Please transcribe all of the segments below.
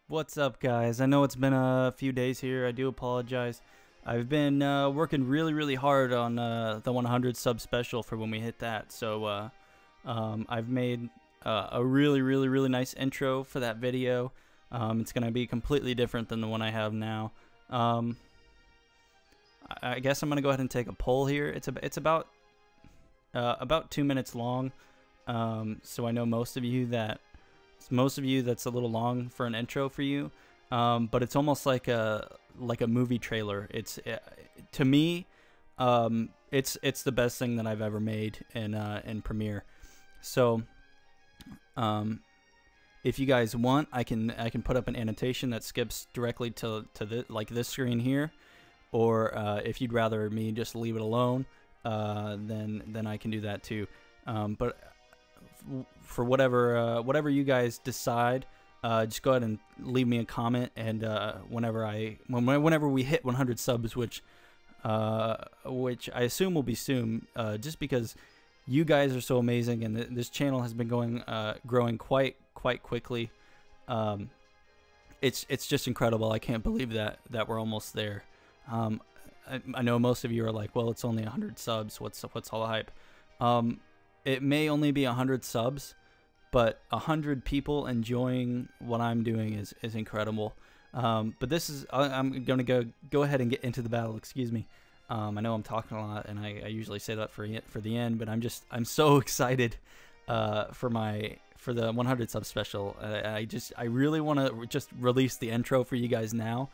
What's up, guys? I know it's been a few days here. I do apologize. I've been working really hard on the 100 sub special for when we hit that. So I've made a really nice intro for that video. It's gonna be completely different than the one I have now. I guess I'm gonna go ahead and take a poll here. It's about 2 minutes long. So I know most of you that's a little long for an intro for you, but it's almost like a movie trailer. It's to me, it's the best thing that I've ever made in Premiere. So, if you guys want, I can put up an annotation that skips directly to this screen here, or if you'd rather me just leave it alone, then I can do that too. But for whatever you guys decide, just go ahead and leave me a comment, and whenever we hit 100 subs, which I assume will be soon, just because you guys are so amazing, and this channel has been growing quite quickly. It's just incredible. I can't believe that we're almost there. I know most of you are like, well, it's only 100 subs. What's all the hype? It may only be 100 subs, but 100 people enjoying what I'm doing is incredible. But this is, I'm gonna go ahead and get into the battle. Excuse me. I know I'm talking a lot, and I usually say that for the end, but I'm so excited for the 100 sub special. I really want to just release the intro for you guys now,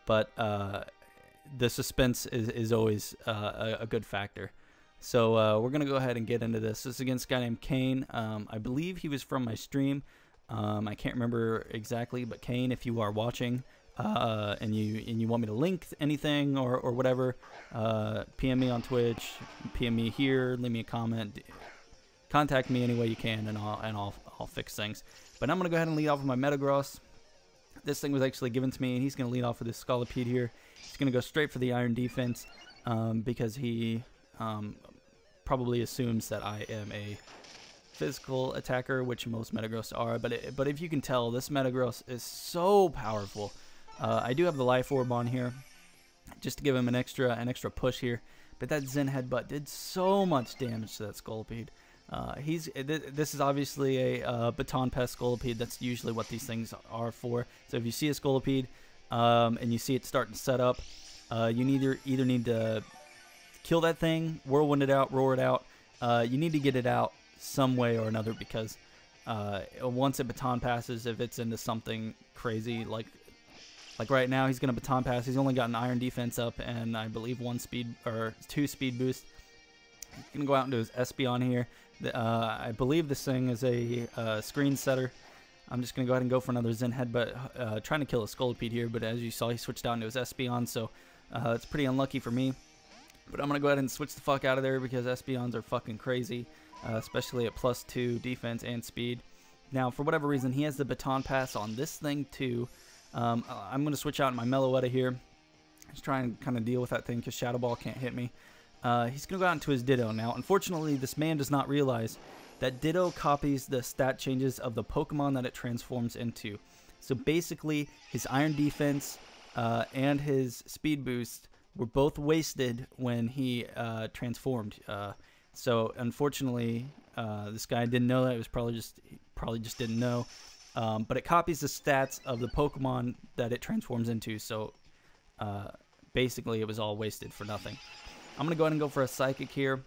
but the suspense is always a good factor. So we're gonna go ahead and get into this. This is against a guy named Kain. I believe he was from my stream. I can't remember exactly, but Kain, if you are watching, and you want me to link anything or whatever, PM me on Twitch, PM me here, leave me a comment, contact me any way you can, and I'll fix things. But I'm gonna go ahead and lead off with my Metagross. This thing was actually given to me, and he's gonna lead off with this Scolipede here. He's gonna go straight for the Iron Defense, because he probably assumes that I am a physical attacker, which most Metagross are. But if you can tell, this Metagross is so powerful. I do have the Life Orb on here, just to give him an extra push here. But that Zen Headbutt did so much damage to that Scolipede. This is obviously a Baton Pest Scolipede. That's usually what these things are for. So if you see a Scolipede, and you see it starting to set up, you either need to kill that thing, whirlwind it out, roar it out. You need to get it out some way or another, because once it baton passes, if it's into something crazy, like right now, he's gonna baton pass. He's only got an Iron Defense up, and I believe 2 speed boost. He's gonna go out and do his Espeon here. I believe this thing is a screen setter. I'm just gonna go ahead and go for another Zen Headbutt, trying to kill a Scolipede here. But as you saw, he switched out into his Espeon, so it's pretty unlucky for me. But I'm going to go ahead and switch the fuck out of there, because Espeons are fucking crazy, especially at +2 defense and speed. Now, for whatever reason, he has the Baton Pass on this thing too. I'm going to switch out my Meloetta here. Just try and kind of deal with that thing, because Shadow Ball can't hit me. He's going to go out into his Ditto. Now, unfortunately, this man does not realize that Ditto copies the stat changes of the Pokemon that it transforms into. So basically, his Iron Defense and his Speed Boost were both wasted when he transformed. So unfortunately, this guy didn't know that. It was probably just didn't know. But it copies the stats of the Pokemon that it transforms into. So basically, it was all wasted for nothing. I'm gonna go ahead and go for a Psychic here.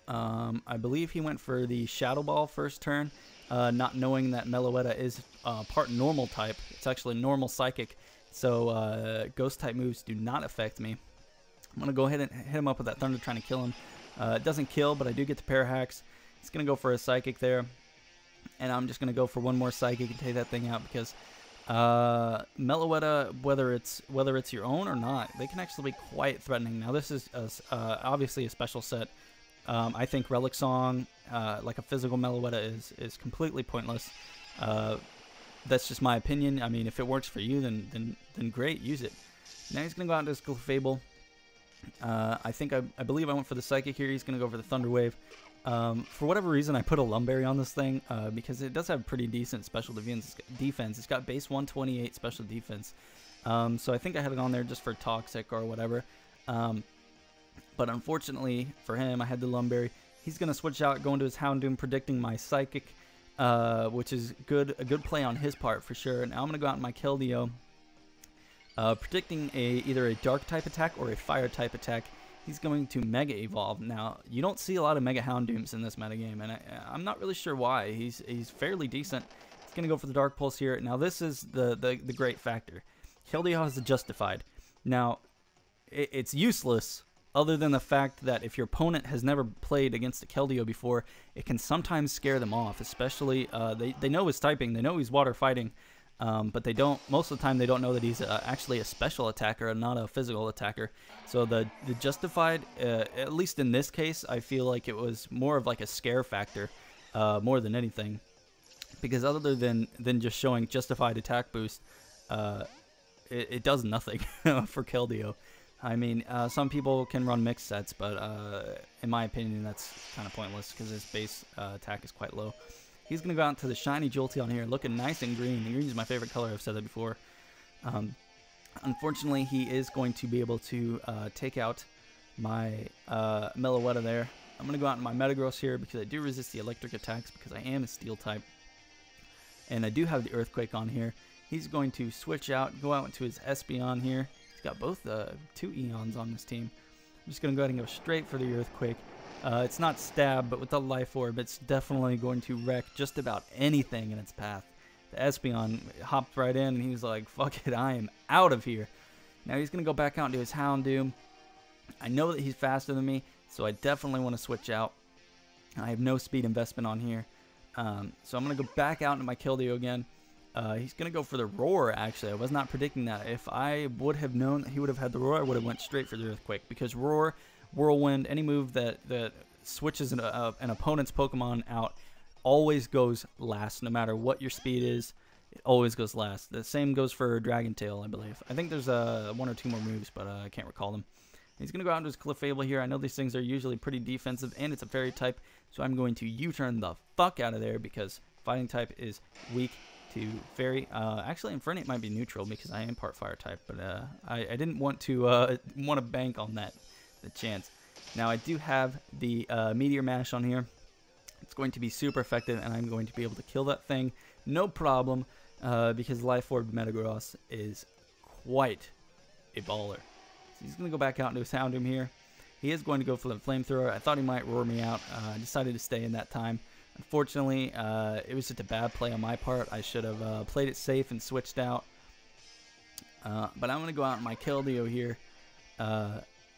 I believe he went for the Shadow Ball first turn, not knowing that Meloetta is part Normal type. It's actually Normal Psychic. So Ghost type moves do not affect me. I'm going to go ahead and hit him up with that Thunder, trying to kill him. It doesn't kill, but I do get the Parahacks. He's going to go for a Psychic there. And I'm just going to go for one more Psychic and take that thing out, because Meloetta, whether it's your own or not, they can actually be quite threatening. Now, this is obviously a special set. I think Relic Song, like a physical Meloetta, is completely pointless. That's just my opinion. I mean, if it works for you, then great, use it. Now he's gonna go out into his Clefable. I believe I went for the Psychic here. He's gonna go for the Thunder Wave. For whatever reason, I put a Lumberry on this thing because it does have pretty decent special defense. It's got base 128 special defense. So I think I had it on there just for toxic or whatever. But unfortunately for him, I had the Lumberry. He's going to switch out, go into his Houndoom, predicting my Psychic, which is a good play on his part for sure. Now I'm going to go out in my Keldeo, predicting either a Dark type attack or a Fire type attack. He's going to Mega Evolve. Now, you don't see a lot of Mega Houndooms in this metagame, and I'm not really sure why. He's fairly decent. He's going to go for the Dark Pulse here. Now, this is the great factor. Keldeo has the Justified. Now, it's useless other than the fact that if your opponent has never played against a Keldeo before, it can sometimes scare them off, especially they know his typing. They know he's water fighting. But they don't, most of the time they don't know that he's actually a special attacker and not a physical attacker. So the Justified, at least in this case, I feel like it was more of like a scare factor more than anything. Because other than just showing Justified attack boost, it does nothing for Keldeo. I mean, some people can run mixed sets, but in my opinion that's kind of pointless because his base attack is quite low. He's going to go out to the shiny Jolteon here, looking nice and green. The green is my favorite color, I've said that before. Unfortunately, he is going to be able to take out my Meloetta there. I'm going to go out in my Metagross here because I do resist the electric attacks because I am a steel type. And I do have the Earthquake on here. He's going to switch out, go out into his Espeon here. He's got both two Eons on this team. I'm just going to go ahead and go straight for the Earthquake. It's not stab, but with the Life Orb, it's definitely going to wreck just about anything in its path. The Espeon hopped right in, and he was like, fuck it, I am out of here. Now he's going to go back out into his Houndoom. I know that he's faster than me, so I definitely want to switch out. I have no speed investment on here. So I'm going to go back out into my Keldeo again. He's going to go for the Roar, actually. I was not predicting that. If I would have known that he would have had the Roar, I would have went straight for the Earthquake, because Roar, Whirlwind, any move that switches an opponent's Pokemon out always goes last, no matter what your speed is. It always goes last. The same goes for Dragon Tail, I believe. I think there's one or two more moves, but I can't recall them. He's going to go out into his Clefable here. I know these things are usually pretty defensive, and it's a Fairy type, so I'm going to U-turn the fuck out of there because Fighting type is weak to Fairy. Actually, Infernape might be neutral because I am part Fire type, but I didn't want to bank on the chance. Now I do have the Meteor Mash on here. It's going to be super effective, and I'm going to be able to kill that thing no problem because Life Orb Metagross is quite a baller. So he's going to go back out into his Houndoom here. He is going to go for the Flamethrower. I thought he might roar me out. I decided to stay in that time. Unfortunately, it was just a bad play on my part. I should have played it safe and switched out. But I'm going to go out in my Keldeo here.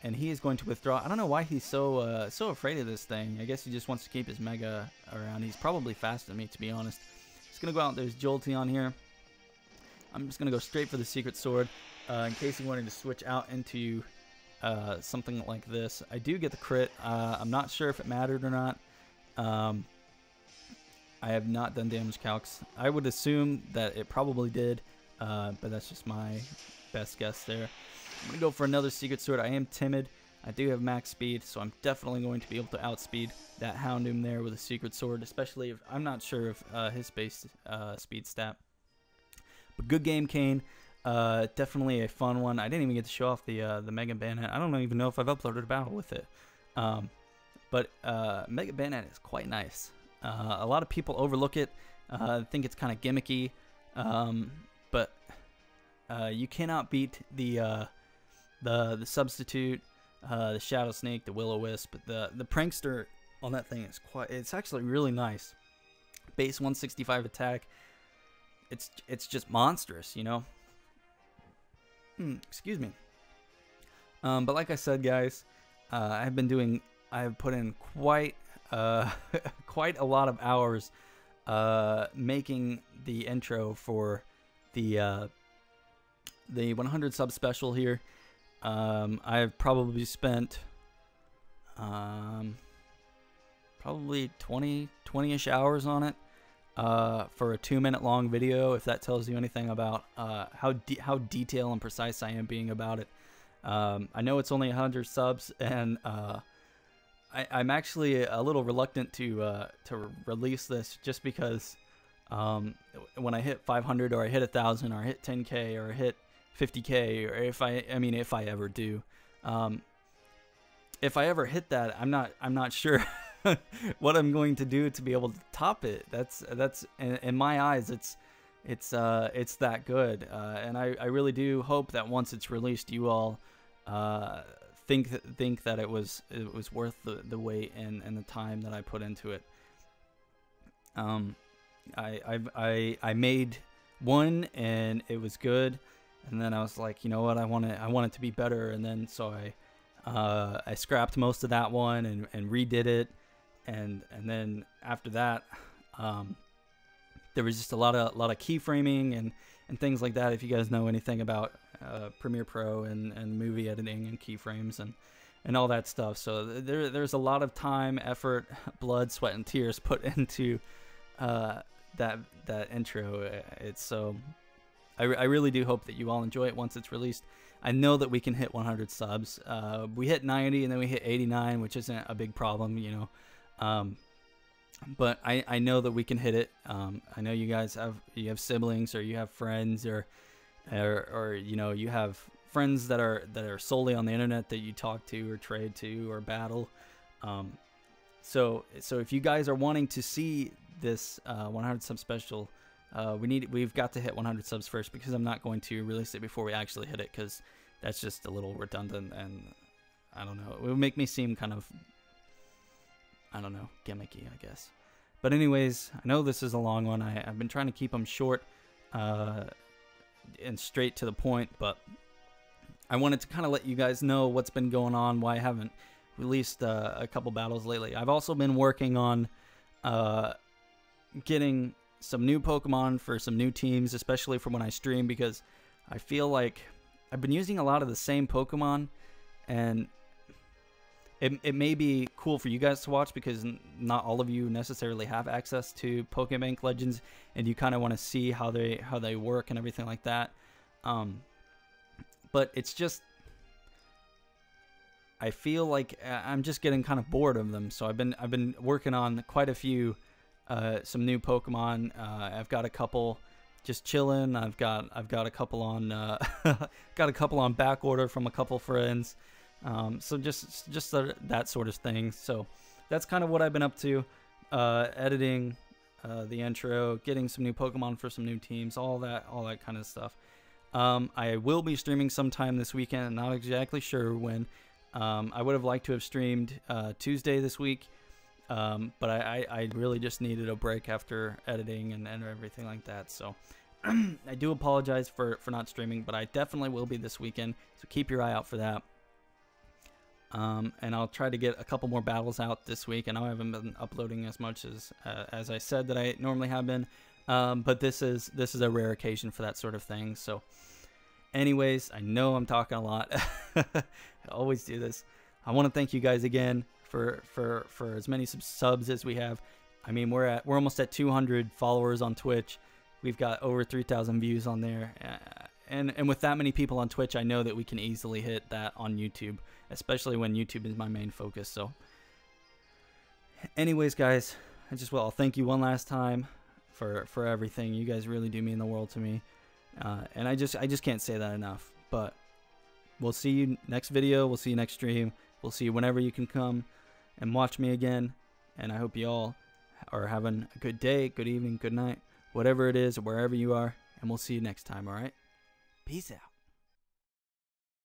And he is going to withdraw. I don't know why he's so afraid of this thing. I guess he just wants to keep his Mega around. He's probably faster than me, to be honest. He's going to go out. There's Jolteon here. I'm just going to go straight for the Secret Sword in case he wanted to switch out into something like this. I do get the crit. I'm not sure if it mattered or not. I have not done damage calcs. I would assume that it probably did, but that's just my best guess there. I'm going to go for another Secret Sword. I am timid. I do have max speed, so I'm definitely going to be able to outspeed that Houndoom there with a Secret Sword, especially if I'm not sure of his base speed stat. But good game, Kain. Definitely a fun one. I didn't even get to show off the Mega Bayonet. I don't even know if I've uploaded a battle with it. But Mega Bayonet is quite nice. A lot of people overlook it. Think it's kind of gimmicky. But you cannot beat the Substitute, the Shadow Snake, the Will-O-Wisp. The Prankster on that thing is it's actually really nice. Base 165 attack. It's just monstrous, you know. Excuse me. But like I said, guys, I've put in quite quite a lot of hours making the intro for the 100 sub special here. I've probably spent probably 20-ish hours on it for a 2-minute long video, if that tells you anything about how detailed and precise I am being about it. I know it's only 100 subs, and I'm actually a little reluctant to release this just because when I hit 500 or I hit 1,000 or I hit 10K or I hit 50K, or if I ever do, if I ever hit that, I'm not sure what I'm going to do to be able to top it. That's in my eyes, it's that good, and I really do hope that once it's released, you all think that it was worth the wait and the time that I put into it. I made one and it was good, and then I was like, you know what, I want it to be better, and then so I scrapped most of that one and redid it, and then after that, there was just a lot of keyframing and things like that. If you guys know anything about Premiere Pro and movie editing and keyframes and all that stuff, so there's a lot of time, effort, blood, sweat, and tears put into that intro. It's so I really do hope that you all enjoy it once it's released. I know that we can hit 100 subs. We hit 90 and then we hit 89, which isn't a big problem, you know. But I know that we can hit it. I know you guys have siblings, or you have friends, or you know, you have friends that are solely on the internet that you talk to or trade to or battle. So if you guys are wanting to see this 100 sub special, we've got to hit 100 subs first, because I'm not going to release it before we actually hit it, because that's just a little redundant, and I don't know, it would make me seem kind of, I don't know, gimmicky, I guess. But anyways, I know this is a long one. I've been trying to keep them short and straight to the point, but I wanted to kind of let you guys know what's been going on, why I haven't released a couple battles lately. I've also been working on getting some new Pokemon for some new teams, especially for when I stream, because I feel like I've been using a lot of the same Pokemon, and it may be cool for you guys to watch, because not all of you necessarily have access to Pokebank Legends, and you kind of want to see how they work and everything like that. But it's just, I feel like I'm just getting kind of bored of them. So I've been working on quite a few some new Pokemon. I've got a couple just chilling. I've got a couple on got a couple on back order from a couple friends. So just that sort of thing. So that's kind of what I've been up to, editing the intro, getting some new Pokemon for some new teams, all that kind of stuff. I will be streaming sometime this weekend. Not exactly sure when. I would have liked to have streamed Tuesday this week, but I really just needed a break after editing and everything like that. So I do apologize for not streaming, but I definitely will be this weekend. So keep your eye out for that. And I'll try to get a couple more battles out this week. I know I haven't been uploading as much as I said that I normally have been, but this is a rare occasion for that sort of thing. So anyways, I know I'm talking a lot. I always do this. I want to thank you guys again for as many subs as we have. I mean, we're almost at 200 followers on Twitch. We've got over 3,000 views on there. And with that many people on Twitch, I know that we can easily hit that on YouTube, especially when YouTube is my main focus. So anyways, guys, I'll thank you one last time for everything. You guys really do mean the world to me. And I just can't say that enough. But we'll see you next video. We'll see you next stream. We'll see you whenever you can come and watch me again. And I hope you all are having a good day, good evening, good night, whatever it is, wherever you are. And we'll see you next time, all right? Peace out.